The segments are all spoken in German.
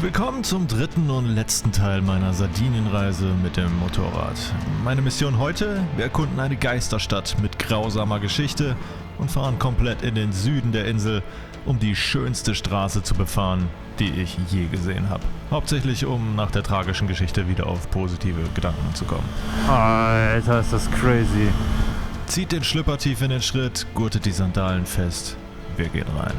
Willkommen zum dritten und letzten Teil meiner Sardinienreise mit dem Motorrad. Meine Mission heute: Wir erkunden eine Geisterstadt mit grausamer Geschichte und fahren komplett in den Süden der Insel, um die schönste Straße zu befahren, die ich je gesehen habe. Hauptsächlich, um nach der tragischen Geschichte wieder auf positive Gedanken zu kommen. Alter, ist das crazy. Zieht den Schlüpper tief in den Schritt, gurtet die Sandalen fest. Wir gehen rein.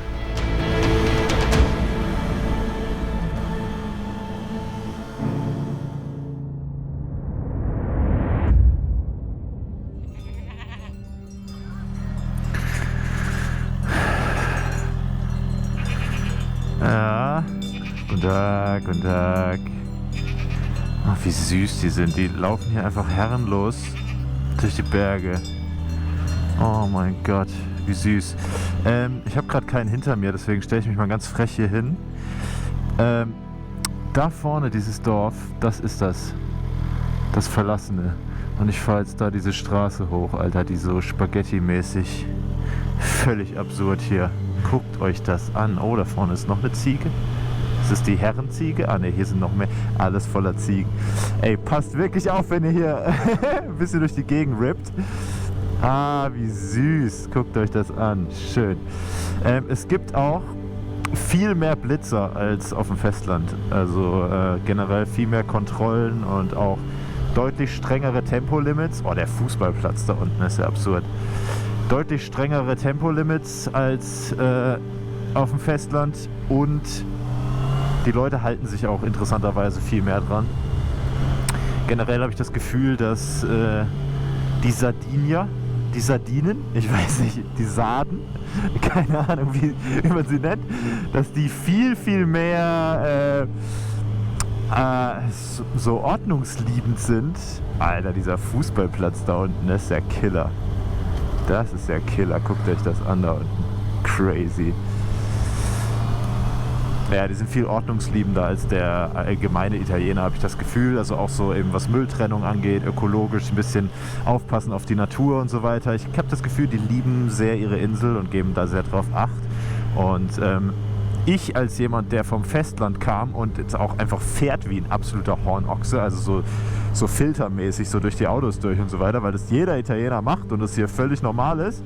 Ja, guten Tag. Ach, wie süß die sind. Die laufen hier einfach herrenlos durch die Berge. Oh mein Gott, wie süß. Ich habe gerade keinen hinter mir, deswegen stelle ich mich mal ganz frech hier hin. Da vorne, dieses Dorf, das ist das Verlassene. Und ich fahre jetzt da diese Straße hoch, Alter, die so Spaghetti-mäßig. Völlig absurd hier. Guckt euch das an. Oh, da vorne ist noch eine Ziege. Ist das die Herrenziege? Ah ne, hier sind noch mehr. Alles voller Ziegen. Ey, passt wirklich auf, wenn ihr hier ein bisschen durch die Gegend rippt. Ah, wie süß. Guckt euch das an. Schön. Es gibt auch viel mehr Blitzer als auf dem Festland. Also generell viel mehr Kontrollen und auch deutlich strengere Tempolimits. Oh, der Fußballplatz da unten ist ja absurd. Deutlich strengere Tempolimits als auf dem Festland und die Leute halten sich auch interessanterweise viel mehr dran. Generell habe ich das Gefühl, dass die Sardinen, ich weiß nicht, die Sarden, keine Ahnung, wie man sie nennt, dass die viel, viel mehr so ordnungsliebend sind. Alter, dieser Fußballplatz da unten, das ist der Killer. Das ist der Killer. Guckt euch das an da unten. Crazy. Ja, die sind viel ordnungsliebender als der allgemeine Italiener, habe ich das Gefühl. Also auch so eben was Mülltrennung angeht, ökologisch ein bisschen aufpassen auf die Natur und so weiter. Ich habe das Gefühl, die lieben sehr ihre Insel und geben da sehr drauf Acht. Und ich als jemand, der vom Festland kam und jetzt auch einfach fährt wie ein absoluter Hornochse, also so filtermäßig so durch die Autos durch und so weiter, weil das jeder Italiener macht und das hier völlig normal ist.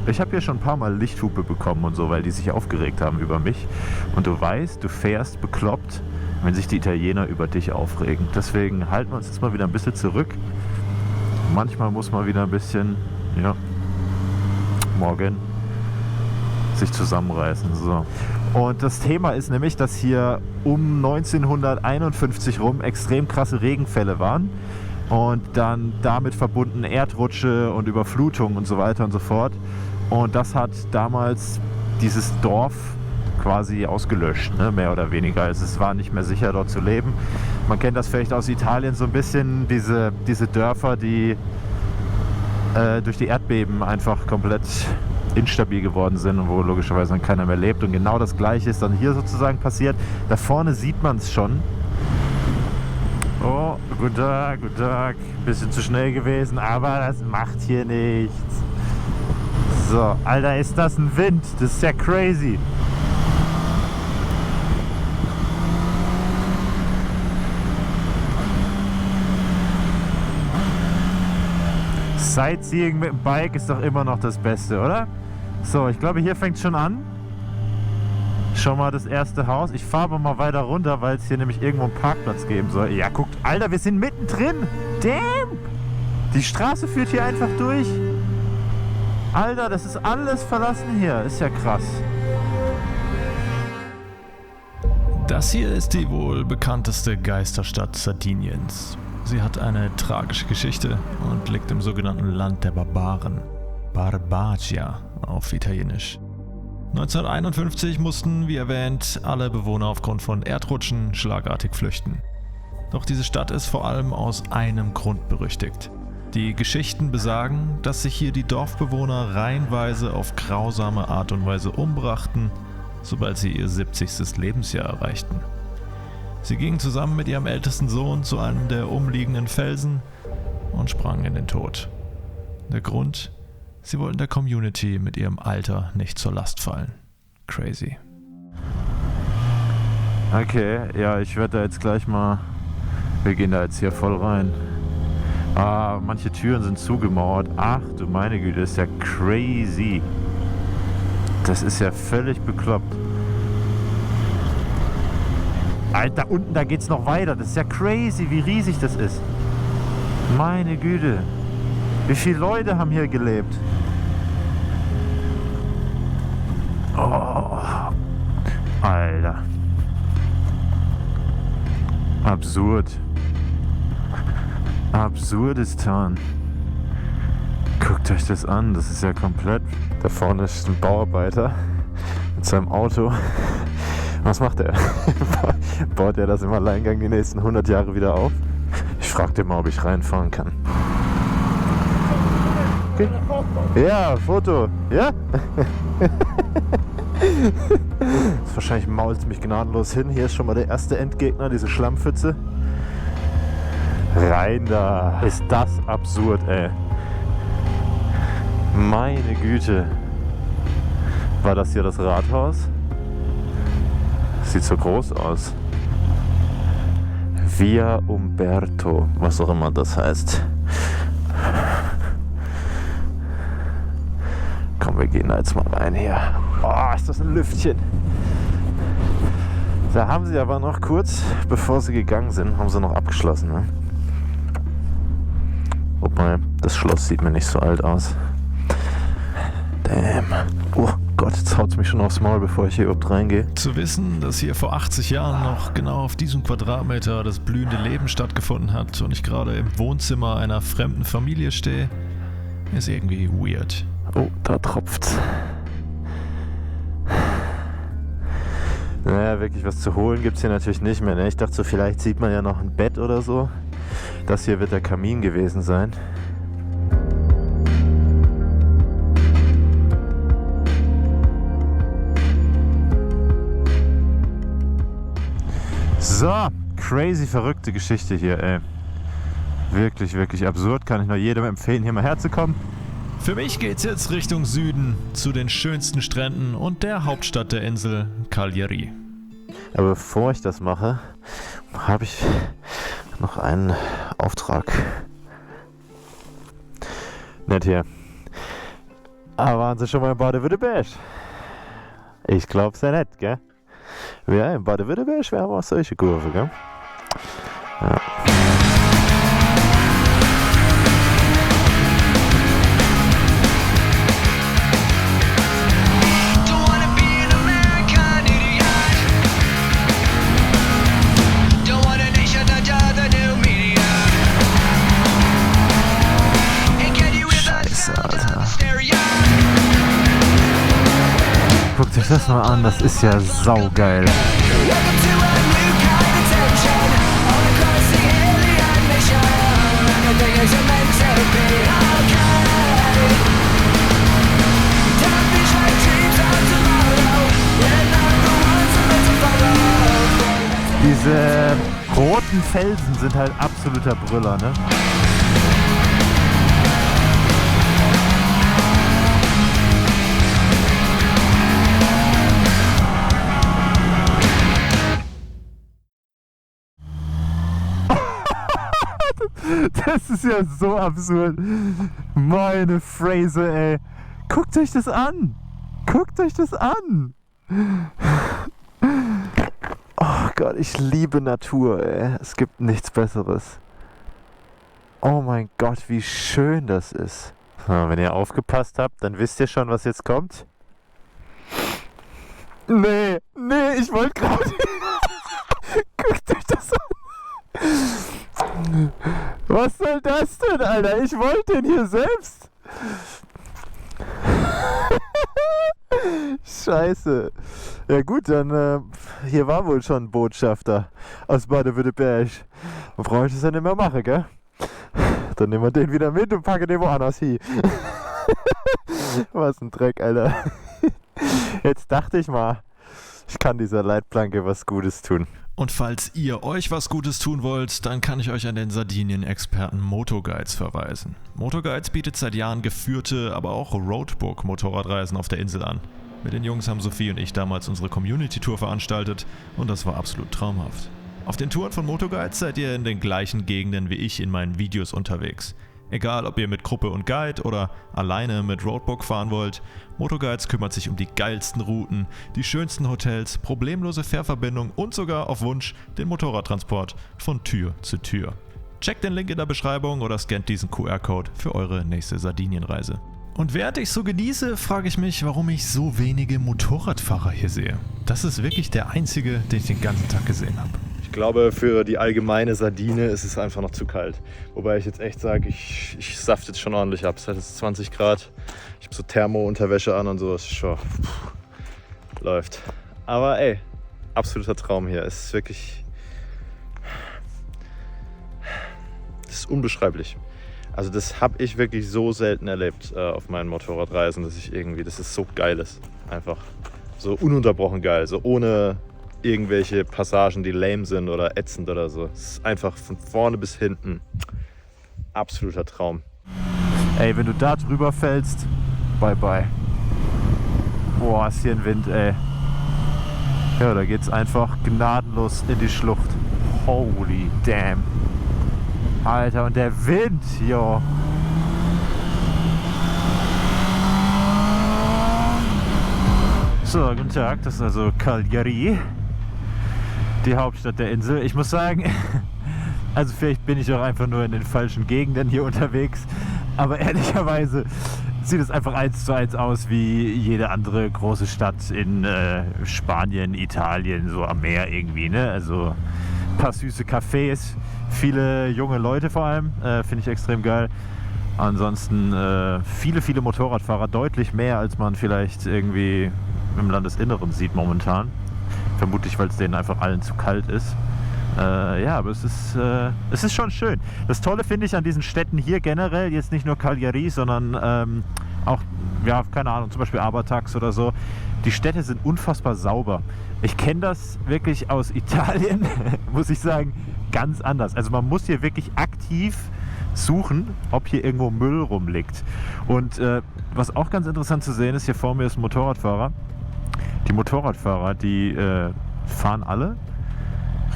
Ich habe hier schon ein paar Mal Lichthupe bekommen und so, weil die sich aufgeregt haben über mich. Und du weißt, du fährst bekloppt, wenn sich die Italiener über dich aufregen. Deswegen halten wir uns jetzt mal wieder ein bisschen zurück. Manchmal muss man wieder ein bisschen, morgen sich zusammenreißen. So. Und das Thema ist nämlich, dass hier um 1951 rum extrem krasse Regenfälle waren und dann damit verbunden Erdrutsche und Überflutung und so weiter und so fort. Und das hat damals dieses Dorf quasi ausgelöscht, ne, mehr oder weniger. Also es war nicht mehr sicher, dort zu leben. Man kennt das vielleicht aus Italien so ein bisschen, diese Dörfer, die durch die Erdbeben einfach komplett instabil geworden sind und wo logischerweise dann keiner mehr lebt. Und genau das Gleiche ist dann hier sozusagen passiert. Da vorne sieht man es schon. Oh, guten Tag. Bisschen zu schnell gewesen, aber das macht hier nichts. So, Alter, ist das ein Wind? Das ist ja crazy. Sightseeing mit dem Bike ist doch immer noch das Beste, oder? So, ich glaube, hier fängt es schon an. Schon mal das erste Haus. Ich fahre aber mal weiter runter, weil es hier nämlich irgendwo einen Parkplatz geben soll. Ja, guckt, Alter, wir sind mittendrin. Damn! Die Straße führt hier einfach durch. Alter, das ist alles verlassen hier. Ist ja krass. Das hier ist die wohl bekannteste Geisterstadt Sardiniens. Sie hat eine tragische Geschichte und liegt im sogenannten Land der Barbaren. Barbagia auf Italienisch. 1951 mussten, wie erwähnt, alle Bewohner aufgrund von Erdrutschen schlagartig flüchten. Doch diese Stadt ist vor allem aus einem Grund berüchtigt. Die Geschichten besagen, dass sich hier die Dorfbewohner reihenweise auf grausame Art und Weise umbrachten, sobald sie ihr 70. Lebensjahr erreichten. Sie gingen zusammen mit ihrem ältesten Sohn zu einem der umliegenden Felsen und sprangen in den Tod. Der Grund? Sie wollten der Community mit ihrem Alter nicht zur Last fallen. Crazy. Okay, ja, ich werde da jetzt gleich mal... Wir gehen da jetzt hier voll rein. Ah, manche Türen sind zugemauert. Ach du meine Güte, das ist ja crazy. Das ist ja völlig bekloppt. Alter, unten, da geht's noch weiter. Das ist ja crazy, wie riesig das ist. Meine Güte. Wie viele Leute haben hier gelebt? Oh. Alter. Absurd. Absurdistan. Guckt euch das an, das ist ja komplett... Da vorne ist ein Bauarbeiter mit seinem Auto. Was macht er? Baut er das im Alleingang die nächsten 100 Jahre wieder auf? Ich frag den mal, ob ich reinfahren kann. Okay. Ja, Foto. Ja? Wahrscheinlich mault es mich gnadenlos hin. Hier ist schon mal der erste Endgegner, diese Schlammpfütze. Rein da. Ist das absurd, ey. Meine Güte. War das hier das Rathaus? Sieht so groß aus. Via Umberto, was auch immer das heißt. Komm, wir gehen da jetzt mal rein hier. Oh, ist das ein Lüftchen. Da haben sie aber noch kurz, bevor sie gegangen sind, haben sie noch abgeschlossen. Ne? Wobei, das Schloss sieht mir nicht so alt aus. Damn. Oh Gott, jetzt haut es mich schon aufs Maul, bevor ich hier überhaupt reingehe. Zu wissen, dass hier vor 80 Jahren noch genau auf diesem Quadratmeter das blühende Leben stattgefunden hat und ich gerade im Wohnzimmer einer fremden Familie stehe, ist irgendwie weird. Oh, da tropft's. Naja, wirklich was zu holen gibt's hier natürlich nicht mehr. Ne? Ich dachte so, vielleicht sieht man ja noch ein Bett oder so. Das hier wird der Kamin gewesen sein. So, crazy verrückte Geschichte hier, ey. Wirklich, wirklich absurd. Kann ich nur jedem empfehlen, hier mal herzukommen. Für mich geht's jetzt Richtung Süden, zu den schönsten Stränden und der Hauptstadt der Insel, Cagliari. Aber bevor ich das mache, habe ich noch einen Auftrag. Nett hier. Aber waren Sie schon mal in Baden-Württemberg? Ich glaube, sehr nett, gell? Ja, in Baden-Württemberg wären wir auch solche Kurve, gell? Ja. Guckt euch das mal an, das ist ja saugeil. Diese roten Felsen sind halt absoluter Brüller, ne? Das ist ja so absurd. Meine Phrase, ey. Guckt euch das an. Guckt euch das an. Oh Gott, ich liebe Natur, ey. Es gibt nichts Besseres. Oh mein Gott, wie schön das ist. So, wenn ihr aufgepasst habt, dann wisst ihr schon, was jetzt kommt. Nee, ich wollte gerade... Guckt euch das an. Was soll das denn, Alter? Ich wollte den hier selbst. Scheiße. Ja gut, dann hier war wohl schon ein Botschafter aus Baden-Württemberg. Dann brauche ich das ja nicht mehr machen, gell? Dann nehmen wir den wieder mit und packen den woanders hin. Was ein Dreck, Alter. Jetzt dachte ich mal, ich kann dieser Leitplanke was Gutes tun. Und falls ihr euch was Gutes tun wollt, dann kann ich euch an den Sardinien-Experten Motoguides verweisen. Motoguides bietet seit Jahren geführte, aber auch Roadbook-Motorradreisen auf der Insel an. Mit den Jungs haben Sophie und ich damals unsere Community-Tour veranstaltet und das war absolut traumhaft. Auf den Touren von Motoguides seid ihr in den gleichen Gegenden wie ich in meinen Videos unterwegs. Egal, ob ihr mit Gruppe und Guide oder alleine mit Roadbook fahren wollt, Motoguides kümmert sich um die geilsten Routen, die schönsten Hotels, problemlose Fährverbindungen und sogar auf Wunsch den Motorradtransport von Tür zu Tür. Checkt den Link in der Beschreibung oder scannt diesen QR-Code für eure nächste Sardinienreise. Und während ich so genieße, frage ich mich, warum ich so wenige Motorradfahrer hier sehe. Das ist wirklich der einzige, den ich den ganzen Tag gesehen habe. Ich glaube, für die allgemeine Sardine ist es einfach noch zu kalt. Wobei ich jetzt echt sage, ich safte jetzt schon ordentlich ab. Es hat jetzt 20 Grad. Ich habe so Thermo-Unterwäsche an und so. Es ist schon läuft. Aber ey, absoluter Traum hier. Es ist wirklich... Das ist unbeschreiblich. Also das habe ich wirklich so selten erlebt auf meinen Motorradreisen, dass es so geil ist. Einfach so ununterbrochen geil. So ohne irgendwelche Passagen, die lame sind oder ätzend oder so. Es ist einfach von vorne bis hinten absoluter Traum. Ey, wenn du da drüber fällst, bye bye. Boah, ist hier ein Wind, ey. Ja, da geht's einfach gnadenlos in die Schlucht. Holy damn. Alter, und der Wind, jo. So, guten Tag, das ist also Cagliari, die Hauptstadt der Insel. Ich muss sagen, also vielleicht bin ich auch einfach nur in den falschen Gegenden hier unterwegs, aber ehrlicherweise sieht es einfach 1:1 aus wie jede andere große Stadt in Spanien, Italien, so am Meer irgendwie, ne? Also ein paar süße Cafés, viele junge Leute vor allem, finde ich extrem geil. Ansonsten viele Motorradfahrer, deutlich mehr als man vielleicht irgendwie im Landesinneren sieht momentan. Vermutlich, weil es denen einfach allen zu kalt ist. Ja, aber es ist schon schön. Das Tolle finde ich an diesen Städten hier generell, jetzt nicht nur Cagliari, sondern auch, ja, keine Ahnung, zum Beispiel Abertax oder so. Die Städte sind unfassbar sauber. Ich kenne das wirklich aus Italien, muss ich sagen, ganz anders. Also man muss hier wirklich aktiv suchen, ob hier irgendwo Müll rumliegt. Und was auch ganz interessant zu sehen ist, hier vor mir ist ein Motorradfahrer. Die Motorradfahrer, die fahren alle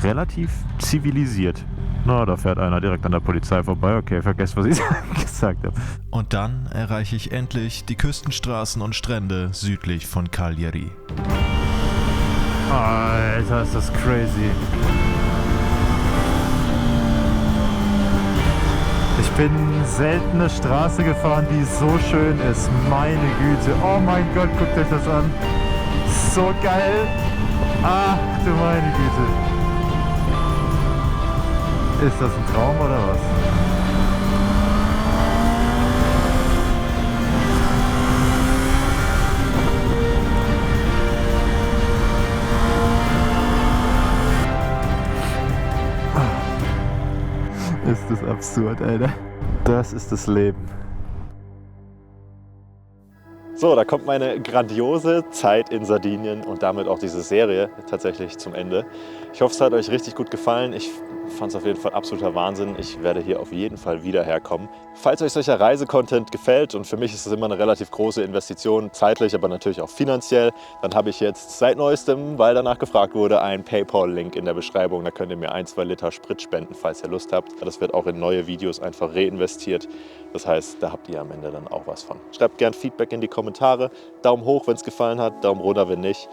relativ zivilisiert. Na, da fährt einer direkt an der Polizei vorbei. Okay, vergesst, was ich gesagt habe. Und dann erreiche ich endlich die Küstenstraßen und Strände südlich von Cagliari. Alter, ist das crazy. Ich bin selten eine Straße gefahren, die so schön ist. Meine Güte. Oh mein Gott, guckt euch das an. So geil. Ach du meine Güte. Ist das ein Traum oder was? Ist das absurd, Alter. Das ist das Leben. So, da kommt meine grandiose Zeit in Sardinien und damit auch diese Serie tatsächlich zum Ende. Ich hoffe, es hat euch richtig gut gefallen. Ich fand es auf jeden Fall absoluter Wahnsinn. Ich werde hier auf jeden Fall wieder herkommen. Falls euch solcher Reisecontent gefällt, und für mich ist es immer eine relativ große Investition, zeitlich, aber natürlich auch finanziell, dann habe ich jetzt seit neuestem, weil danach gefragt wurde, einen PayPal-Link in der Beschreibung. Da könnt ihr mir 1-2 Liter Sprit spenden, falls ihr Lust habt. Das wird auch in neue Videos einfach reinvestiert. Das heißt, da habt ihr am Ende dann auch was von. Schreibt gern Feedback in die Kommentare. Daumen hoch, wenn es gefallen hat, Daumen runter, wenn nicht.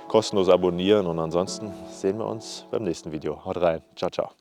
Kostenlos abonnieren und ansonsten sehen wir uns beim nächsten Video. Haut rein. Ciao, ciao.